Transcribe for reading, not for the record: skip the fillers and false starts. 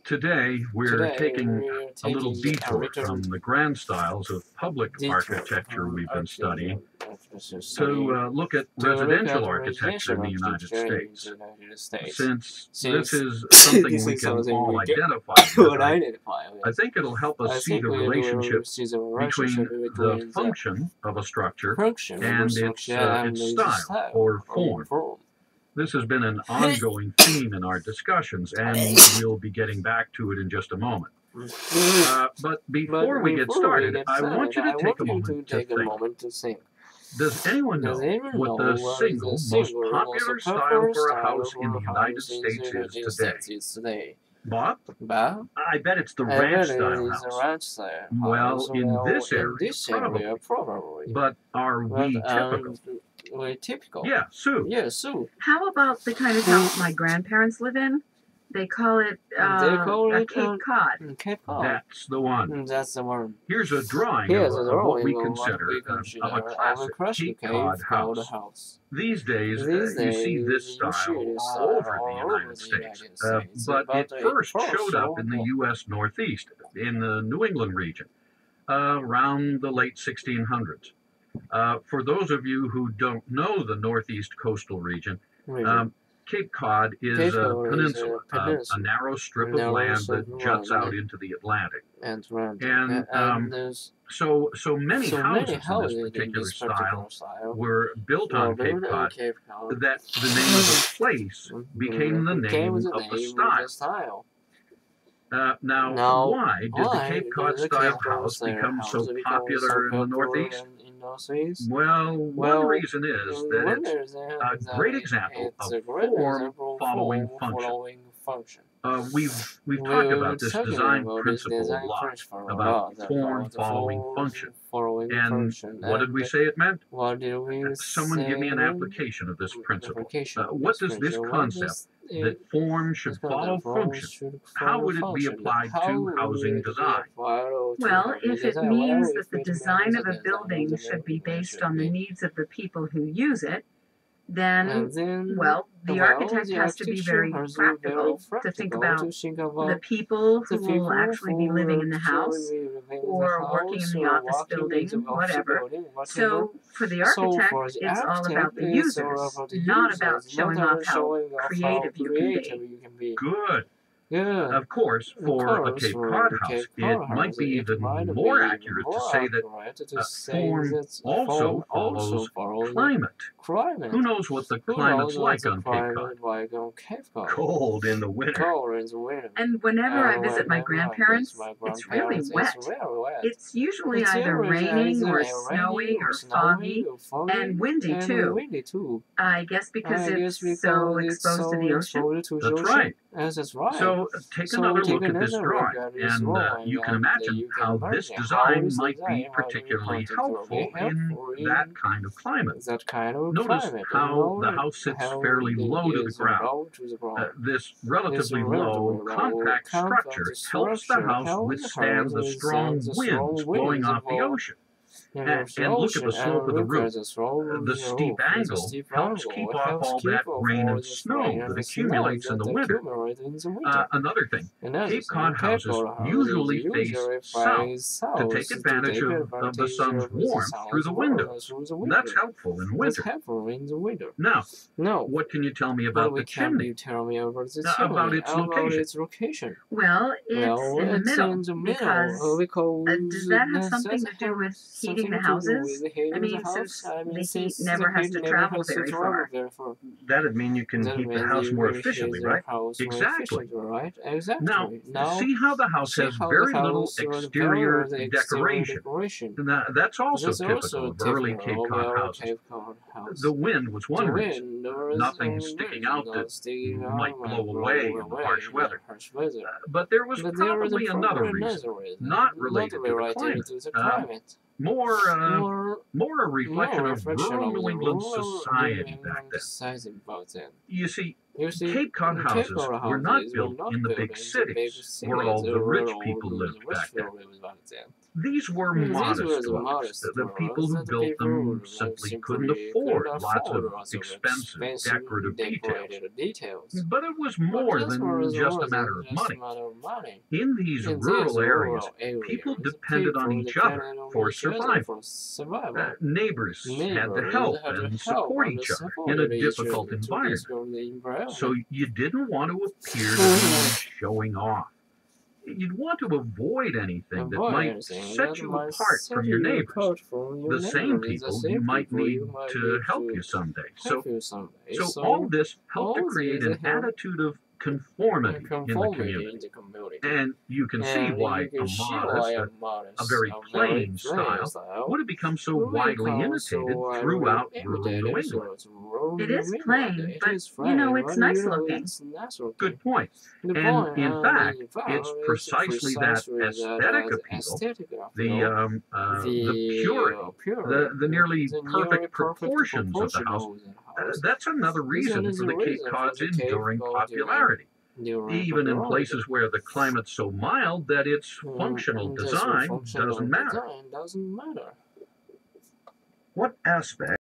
Today, we're taking a little detour from the grand styles of public architecture we've been studying to look at residential architecture in the United States. Since this is something we can all identify with, I think it'll help us see the relationship between the function of a structure and its style or form. This has been an ongoing theme in our discussions, and we'll be getting back to it in just a moment. But before we get started, I want you to take a moment to think. Does anyone know what the single most popular style for a house in the United States is today? Bob? I bet it's the ranch-style house. Well, in this area, probably. But are we typical? Typical. Yeah, Sue. Yeah, Sue. How about the kind of house my grandparents live in? They call it a Cape Cod. Cape Cod. That's the one. That's the one. Here's a drawing of what we consider of a classic Cape Cod house. These days, you see this style all over the United States, but it first showed up in the U.S. Northeast, in the New England region, around the late 1600s. For those of you who don't know the Northeast coastal region, Cape Cod is a peninsula, a narrow strip of land that juts out into the Atlantic. And so many houses in this particular style were built on Cape Cod that the name of the place became the name of the style. Now, why did the Cape Cod style house become so popular in the Northeast? Well, one reason is that it's a great example of form following function. We've talked about this design principle a lot, about form following function. And what did we say it meant? Someone give me an application of this principle. What does this concept that form should follow function, how would it be applied to housing design? Well, if it means that the design of a building should be based on the needs of the people who use it, then, well, the architect has to be very practical to think about the people who will actually be living in the house or working in the office building, whatever. So, for the architect, it's all about the users, not about showing off how creative you can be. Good. Yeah. Of course, for a Cape Cod house, it might be even more accurate to say that form also follows climate. Who knows what the climate's like on Cape Cod? Cold in the winter. And whenever I visit my grandparents, it's really wet. It's usually either raining or snowing or foggy, and windy too. I guess because it's so exposed to the ocean. That's right. That's right. So take another look at this drawing, and you can imagine how this design might be particularly helpful in that kind of climate. Notice how the house sits fairly low to the ground. This relatively low, compact structure helps the house withstand the strong winds blowing off the ocean. And look at the slope of the roof. The steep angle helps keep off all that rain and snow that accumulates in the winter. Another thing, Cape Cod houses usually face south to take advantage of the sun's warmth through the windows. That's helpful in winter. Now, what can you tell me about the chimney? About its location? Well, it's in the middle, because does that have something to do with heating the houses? I mean, since the heat never has to travel very far. That'd mean you can heat the house more efficiently, right? Exactly. Now, see how the house has very little exterior decoration. And that's also typical of early Cape Cod houses. The wind was one reason. Nothing sticking out that might blow away in the harsh weather. But there was probably another reason, not related to the climate. More a reflection of rural New England society back then. You see, Cape Cod houses were not built in the big cities where all the rich people lived back then. These were modest dwellings. The people who built them simply couldn't afford lots of expensive decorative details. But it was more than just a matter of money. In these rural areas, people depended on each other for survival. Neighbors had to help and support each other in a difficult environment. So you didn't want to appear to be showing off. You'd want to avoid anything that might set you apart from your neighbors, the same people you might need to help you someday. So all this helped to create an attitude of conformity in the community. And you can see why a modest, a very plain style would have become so widely imitated throughout rural New England. It is plain, but, it's nice looking. Good point. And in fact, it's precisely that aesthetic appeal, the purity, the nearly perfect proportions of the house, that's another reason for the Cape Cod's enduring popularity. Even in places where the climate's so mild that its functional design doesn't matter. What aspect